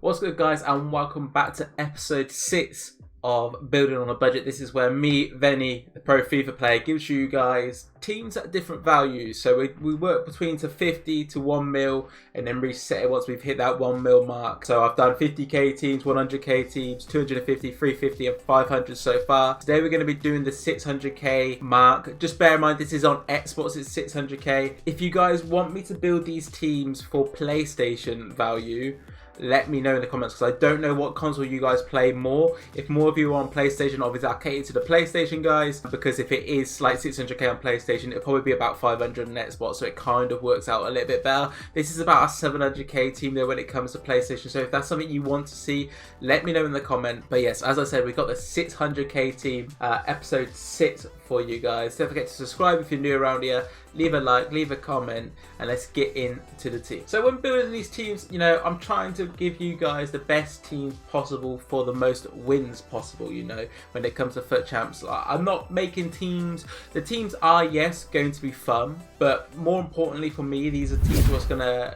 What's good, guys, and welcome back to episode 6 of Building on a Budget. This is where me, Venny, the pro FIFA player, gives you guys teams at different values. So we work between to 50 to 1 mil and then reset it once we've hit that 1 mil mark. So I've done 50k teams, 100k teams, 250, 350 and 500 so far. Today we're going to be doing the 600k mark. Just bear in mind this is on Xbox, it's 600k. If you guys want me to build these teams for PlayStation value, let me know in the comments, because I don't know what console you guys play more. If more of you are on PlayStation, obviously I'll cater to the PlayStation guys, because if it is like 600k on PlayStation, it'll probably be about 500 on Xbox, so it kind of works out a little bit better. This is about a 700k team though when it comes to PlayStation, so if that's something you want to see, let me know in the comment. But yes, as I said, we've got the 600k team, episode 6 for you guys. Don't forget to subscribe if you're new around here, leave a like, leave a comment, and let's get into the team. So when building these teams, you know, I'm trying to give you guys the best teams possible for the most wins possible, you know, when it comes to foot champs. I'm not making teams, the teams are, yes, going to be fun, but more importantly for me, these are teams what's going to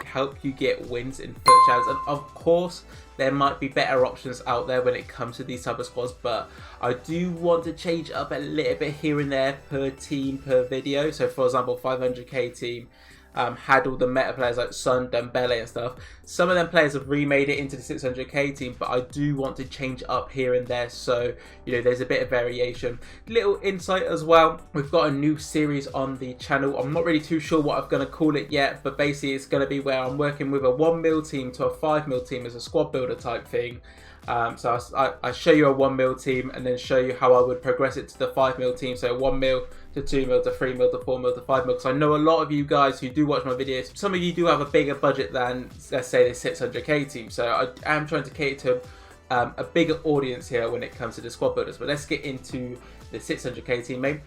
help you get wins in foot champs. And of course there might be better options out there when it comes to these type of squads, but I do want to change up a little bit here and there per team per video. So for example, 500k team had all the meta players like Son, Dembele and stuff. Some of them players have remade it into the 600k team, but I do want to change up here and there, so you know there's a bit of variation. Little insight as well, we've got a new series on the channel. I'm not really too sure what I'm going to call it yet, but basically it's going to be where I'm working with a 1 mil team to a 5 mil team as a squad builder type thing. So I show you a 1 mil team and then show you how I would progress it to the 5 mil team. So 1 mil to 2 mil to 3 mil to 4 mil to 5 mil. Because I know a lot of you guys who do watch my videos, some of you do have a bigger budget than, let's say, the 600k team. So I am trying to cater to a bigger audience here when it comes to the squad builders. But let's get into the 600k team. Maybe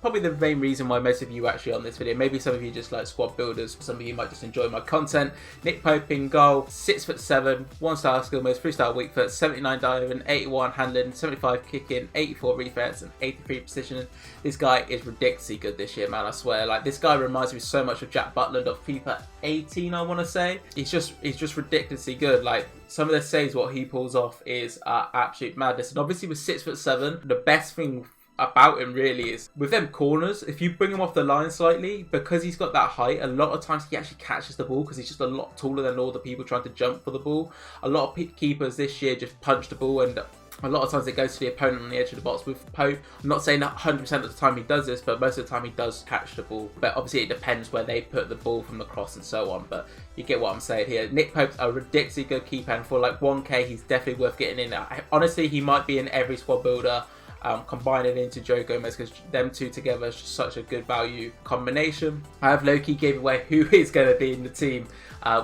probably the main reason why most of you are actually on this video. Maybe some of you just like squad builders, some of you might just enjoy my content. Nick Pope in goal, 6'7", 1-star skill modes, 3-star weak foot, 79 diving, 81 handling, 75 kicking, 84 reflex and 83 positioning. This guy is ridiculously good this year, man, I swear. Like, this guy reminds me so much of Jack Butland of FIFA 18, I want to say. He's just ridiculously good. Like, some of the saves what he pulls off is absolute madness. And obviously with 6'7", the best thing about him really is with them corners, if you bring him off the line slightly, because he's got that height, a lot of times he actually catches the ball because he's just a lot taller than all the people trying to jump for the ball. A lot of keepers this year just punch the ball, and a lot of times it goes to the opponent on the edge of the box. With Pope, I'm not saying that 100% of the time he does this, but most of the time he does catch the ball. But obviously it depends where they put the ball from the cross and so on, but you get what I'm saying here. Nick Pope's a ridiculously good keeper, and for like 1k he's definitely worth getting in. Honestly, he might be in every squad builder. Combining into Joe Gomez, because them two together is just such a good value combination. I have low-key gave away who is going to be in the team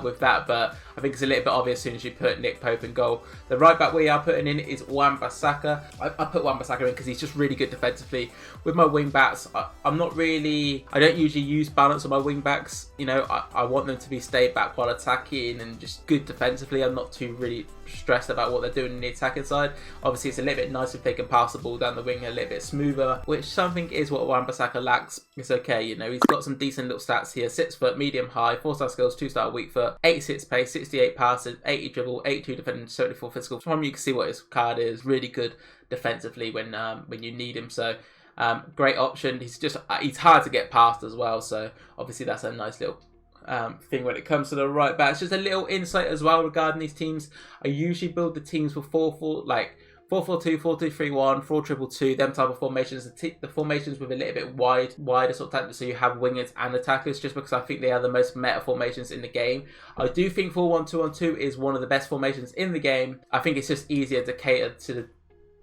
with that, but I think it's a little bit obvious as soon as you put Nick Pope in goal. The right back we are putting in is Wan-Bissaka. I put Wan-Bissaka in because he's just really good defensively. With my wing backs, I don't usually use balance on my wing backs. You know, I want them to be stay back while attacking and just good defensively. I'm not too really stressed about what they're doing in the attacking side. Obviously it's a little bit nicer if they can pass the ball down the wing a little bit smoother, which something is what Wan-Bissaka lacks. It's okay, you know, he's got some decent little stats here. 6 foot, medium high, 4-star skills, 2-star weak foot, 86 pace, 68 passes, 80 dribble, 82 defending, 74 physical. From you can see what his card is. Really good defensively when you need him. So great option. He's hard to get past as well, so obviously that's a nice little thing when it comes to the right backs. Just a little insight as well regarding these teams. I usually build the teams with 4-4-2, 4-2-3-1, 4-2-2, them type of formations. The formations with a little bit wider sort of tactics, so you have wingers and attackers, just because I think they are the most meta formations in the game. I do think 4-1-2-1-2 is one of the best formations in the game. I think it's just easier to cater to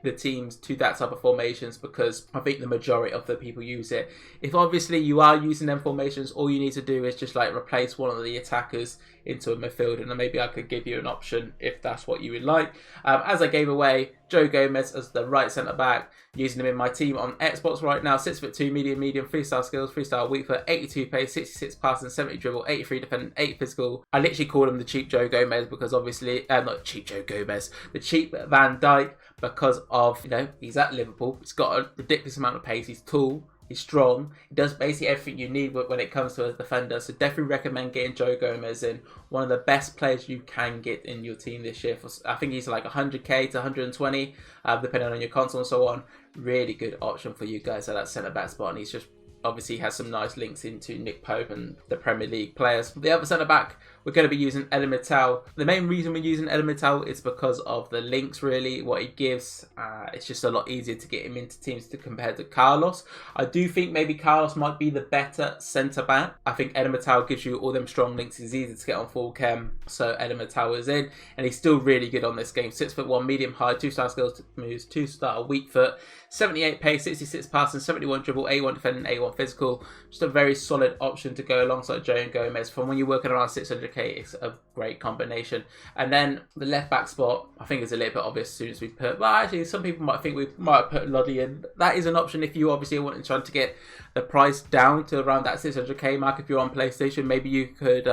the teams to that type of formations, because I think the majority of the people use it. If obviously you are using them formations, all you need to do is just like replace one of the attackers into a midfield, and then maybe I could give you an option if that's what you would like. As I gave away Joe Gomez as the right centre back, using him in my team on Xbox right now. 6'2", medium, 3-star skills, 3-star weak foot, 82 pace, 66 passing, 70 dribble, 83 defending, 8 physical. I literally call him the cheap Joe Gomez because obviously, not cheap Joe Gomez, the cheap Van Dijk, because of, you know, he's at Liverpool. He's got a ridiculous amount of pace. He's tall. He's strong. He does basically everything you need when it comes to a defender. So definitely recommend getting Joe Gomez in. One of the best players you can get in your team this year. I think he's like 100k to 120, depending on your console and so on. Really good option for you guys at that centre-back spot. And he's just obviously has some nice links into Nick Pope and the Premier League players. The other centre-back, we're going to be using Eder Militao. The main reason we're using Eder Militao is because of the links, really, what he gives. It's just a lot easier to get him into teams compared to Carlos. I do think maybe Carlos might be the better centre-back. I think Eder Militao gives you all them strong links. He's easy to get on full chem, so Eder Militao is in. And he's still really good on this game. 6'1", medium height, 2-star skills moves, 2-star weak foot, 78 pace, 66 passing, 71 dribble, 81 defending, 81 physical. Just a very solid option to go alongside Joe Gomez. From when you're working around 600k, it's a great combination. And then the left back spot, I think is a little bit obvious as soon as we put, well, actually some people might think we might have put Lodi in. That is an option if you obviously want to try to get the price down to around that 600k mark. If you're on PlayStation, maybe you could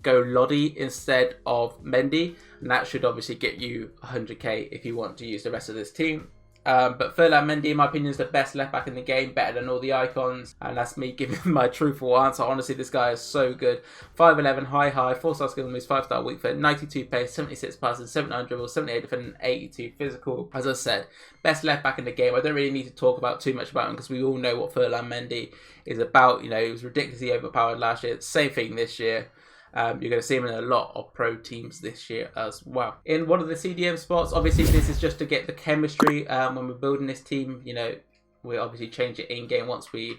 go Lodi instead of Mendy, and that should obviously get you 100k if you want to use the rest of this team. But Ferland Mendy, in my opinion, is the best left back in the game, better than all the icons, and that's me giving my truthful answer. Honestly, this guy is so good. 5'11", high, 4-star skill moves, 5-star weak foot, 92 pace, 76 passing, 79 dribble, 78 defending, 82 physical. As I said, best left back in the game. I don't really need to talk about too much about him because we all know what Ferland Mendy is about. You know, he was ridiculously overpowered last year. Same thing this year. You're going to see him in a lot of pro teams this year as well. In one of the CDM spots, obviously this is just to get the chemistry when we're building this team. You know, we obviously change it in game once we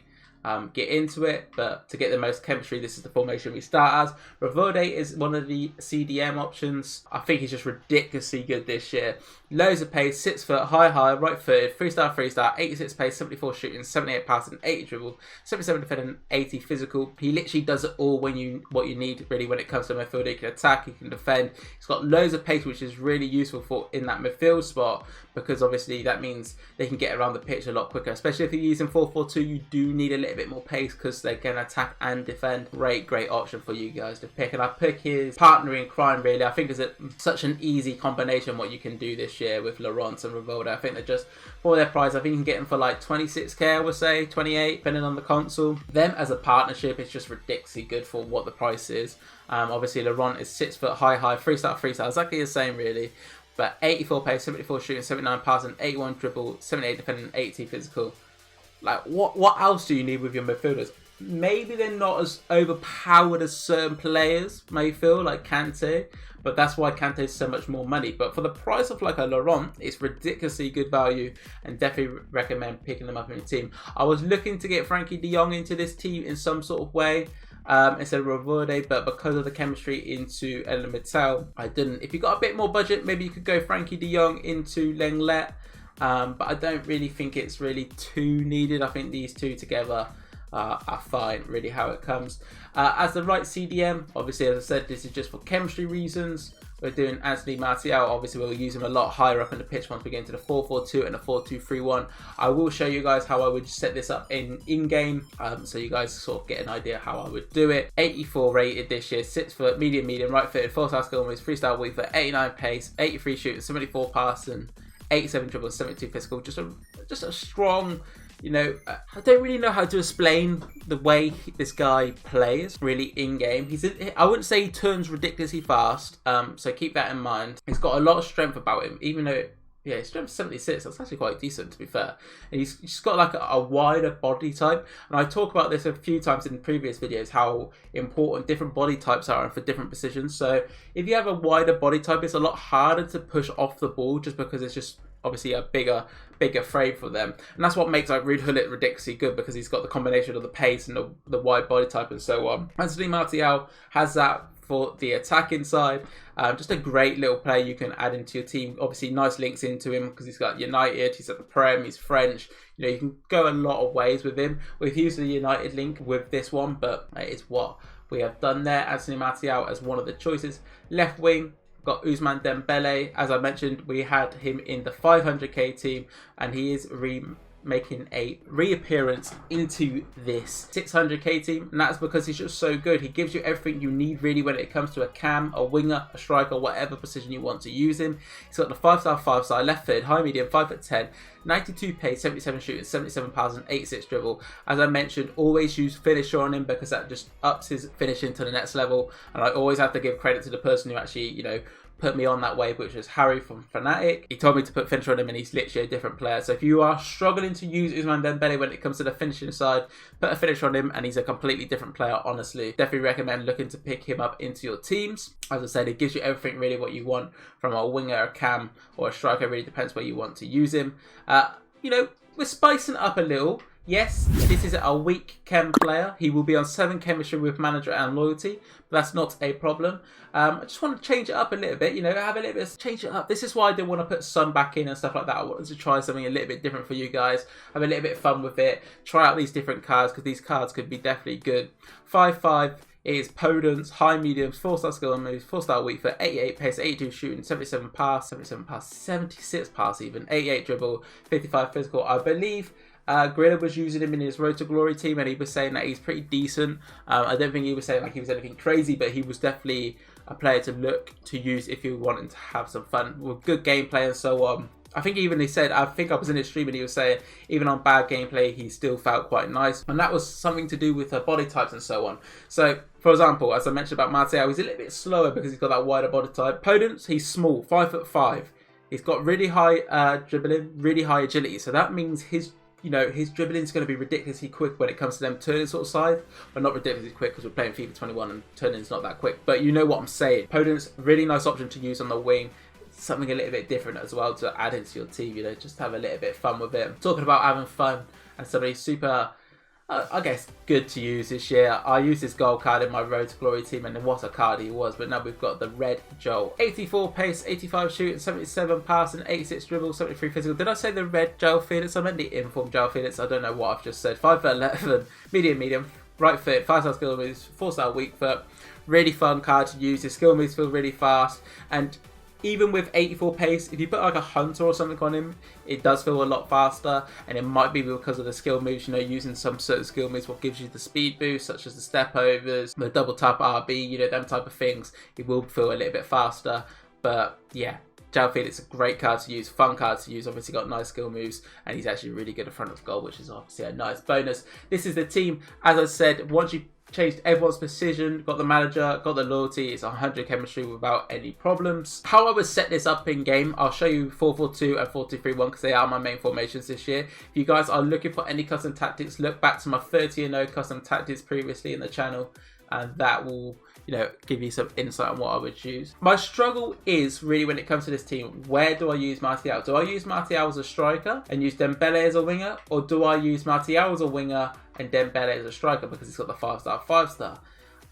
get into it, but to get the most chemistry, this is the formation we start as. Ravode is one of the CDM options. I think he's just ridiculously good this year. Loads of pace, 6 foot, high, right footed, 3-star, 86 pace, 74 shooting, 78 passing, 80 dribble, 77 defending, 80 physical. He literally does it all what you need really when it comes to midfield. He can attack, he can defend. He's got loads of pace, which is really useful for in that midfield spot, because obviously that means they can get around the pitch a lot quicker. Especially if you're using 4-4-2, you do need a little bit more pace because they can attack and defend. Great option for you guys to pick. And I pick his partner in crime, really. I think it's such an easy combination what you can do this year with Laurent and Rivaldo. I think they're just, for their price, I think you can get them for like 26k, I would say, 28, depending on the console. Them as a partnership is just ridiculously good for what the price is. Obviously, Laurent is 6 foot, high, 3-star, exactly the same, really. But 84 pace, 74 shooting, 79 passing, 81 dribble, 78 defending, 80 physical. Like, what else do you need with your midfielders? Maybe they're not as overpowered as certain players may feel, like Kante, but that's why Kante is so much more money. But for the price of like a Laurent, it's ridiculously good value, and definitely recommend picking them up in your team. I was looking to get Frankie de Jong into this team in some sort of way, instead of Ravode, but because of the chemistry into Eder Militao, I didn't. If you got a bit more budget, maybe you could go Frankie de Jong into Lenglet, but I don't really think it's really too needed. I think these two together are fine, really, how it comes. As the right CDM, obviously, as I said, this is just for chemistry reasons. We're doing Anthony Martial. Obviously, we'll use him a lot higher up in the pitch once we get into the 4-4-2 and the 4-2-3-1. I will show you guys how I would set this up in-game, so you guys sort of get an idea how I would do it. 84 rated this year, 6 foot, medium, right footed, 4-star skill moves, 3-star weak foot, 89 pace, 83 shooting, 74 passing, 87 dribble, 72 physical. Just a strong. You know, I don't really know how to explain the way this guy plays, really, in-game. I wouldn't say he turns ridiculously fast, so keep that in mind. He's got a lot of strength about him, even though, yeah, his strength is 76. That's actually quite decent, to be fair. And he's just got like a wider body type. And I talk about this a few times in previous videos, how important different body types are for different positions. So if you have a wider body type, it's a lot harder to push off the ball just because it's just obviously a bigger frame for them, and that's what makes like Ruud Gullit ridiculously good, because he's got the combination of the pace and the wide body type and so on. Anthony Martial has that for the attacking side. Just a great little player you can add into your team. Obviously, nice links into him because he's got United, he's at the Prem, he's French. You know, you can go a lot of ways with him. We've used the United link with this one, but it's what we have done there. Anthony Martial as one of the choices. Left wing, got Ousmane Dembele. As I mentioned, we had him in the 500k team, and he is making a reappearance into this 600k team, and that's because he's just so good. He gives you everything you need really when it comes to a cam, a winger, a striker, whatever position you want to use him. He's got the 5-star left foot, high medium, 5'10", 92 pace, 77 shooting, 77 pass and 86 dribble. As I mentioned, always use finisher on him because that just ups his finishing to the next level, and I always have to give credit to the person who actually, you know, put me on that wave, which was Harry from Fnatic. He told me to put finisher on him, and he's literally a different player. So if you are struggling to use Ousmane Dembele when it comes to the finishing side, put a finisher on him and he's a completely different player, honestly. Definitely recommend looking to pick him up into your teams. As I said, it gives you everything really what you want from a winger, a cam or a striker. It really depends where you want to use him. You know, we're spicing it up a little. Yes, this is a weak chem player. He will be on 7 chemistry with manager and loyalty, but that's not a problem. I just want to change it up a little bit, you know, have a little bit of change it up. This is why I didn't want to put Sun back in and stuff like that. I wanted to try something a little bit different for you guys, have a little bit of fun with it, try out these different cards because these cards could be definitely good. 5'5" is Podence, high mediums, 4-star skill and moves, 4-star weak foot, 88 pace, 82 shooting, 77 pass, 76 pass even, 88 dribble, 55 physical. I believe Gorilla was using him in his Road to Glory team, and he was saying that he's pretty decent. I don't think he was saying like he was anything crazy, but he was definitely a player to look to use if you're wanting to have some fun with good gameplay and so on. I think even he said, I think I was in his stream and he was saying even on bad gameplay he still felt quite nice, and that was something to do with body types and so on. So for example, as I mentioned about Martial, he's a little bit slower because he's got that wider body type. Podence, he's small, 5'5". He's got really high dribbling, really high agility, so that means his dribbling is going to be ridiculously quick when it comes to them turning sort of side. Well, not ridiculously quick because we're playing FIFA 21 and turning is not that quick. But you know what I'm saying. Podence, really nice option to use on the wing. Something a little bit different as well to add into your team. You know, just have a little bit of fun with it. Talking about having fun and somebody super, I guess, good to use this year. I used this gold card in my Road to Glory team, and what a card he was. But now we've got the red Joel. 84 pace, 85 shooting, 77 pass and 86 dribble, 73 physical. Did I say the red Joel Felix? I meant the informed Joel Felix. I don't know what I've just said. 5'11", medium, right foot, 5-star skill moves, 4-star weak foot. Really fun card to use. His skill moves feel really fast, and even with 84 pace, if you put like a hunter or something on him, it does feel a lot faster, and it might be because of the skill moves, you know, using some certain skill moves what gives you the speed boost, such as the step overs, the double tap RB, you know, them type of things. It will feel a little bit faster, but yeah, João Felix is a great card to use, fun card to use, obviously got nice skill moves, and he's actually really good in front of goal, which is obviously a nice bonus. This is the team, as I said, once you changed everyone's position, got the manager, got the loyalty, it's 100 chemistry without any problems. How I would set this up in game, I'll show you 4-4-2 and 4-2-3-1 because they are my main formations this year. If you guys are looking for any custom tactics, look back to my 30-0 custom tactics previously in the channel, and that will, you know, give you some insight on what I would choose. My struggle is really when it comes to this team, where do I use Martial? Do I use Martial as a striker and use Dembele as a winger, or do I use Martial as a winger and Dembele as a striker because he's got the 5-star?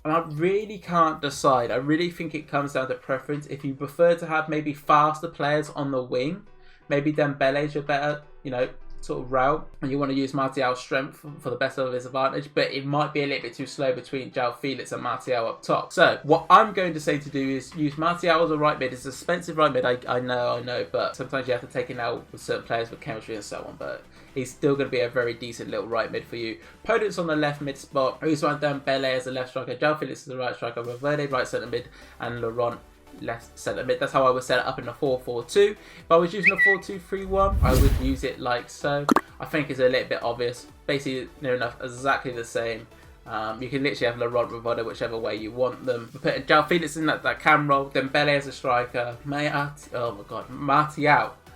And I really can't decide. I really think it comes down to preference. If you prefer to have maybe faster players on the wing, maybe Dembele is your better, you know, sort of route, and you want to use Martial's strength for the best of his advantage, but it might be a little bit too slow between João Felix and Martial up top. So what I'm going to say to do is use Martial as a right mid. It's an expensive right mid, I know, but sometimes you have to take it out with certain players with chemistry and so on, but he's still going to be a very decent little right mid for you. Podence on the left mid spot, Ousmane Dembele as the left striker, João Felix as the right striker, Valverde right centre mid, and Laurent left centre mid. That's how I would set it up in a 4-4-2. If I was using a 4-2-3-1, I would use it like so. I think it's a little bit obvious. Basically, near enough exactly the same. You can literally have Laurent, Valverde, whichever way you want them. We're putting João Felix in that cam role, Dembele as a striker, Martial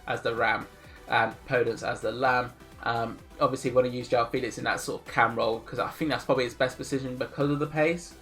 as the ram, and Podence as the lamb. Obviously, want to use João Felix in that sort of cam role because I think that's probably his best position because of the pace.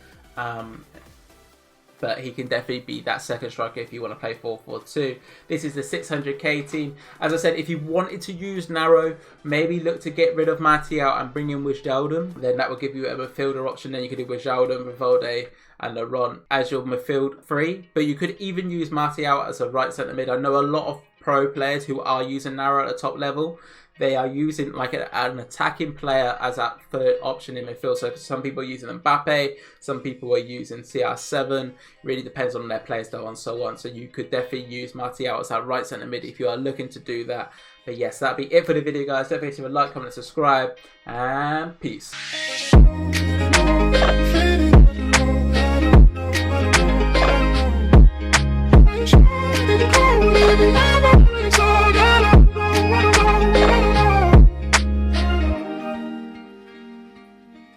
But he can definitely be that second striker if you want to play 4-4-2. This is the 600k team. As I said, if you wanted to use narrow, maybe look to get rid of Martial and bring in Wijnaldum. Then that will give you a midfielder option. Then you could do Wijnaldum, Valverde and Laurent as your midfield three. But you could even use Martial as a right centre mid. I know a lot of pro players who are using narrow at the top level they are using like an attacking player as that third option in midfield. So some people are using Mbappe, some people are using CR7. Really depends on their player style and so on. So you could definitely use Martial as that right centre mid if you are looking to do that. But yes, that'll be it for the video, guys. Don't forget to like, comment, and subscribe, and peace.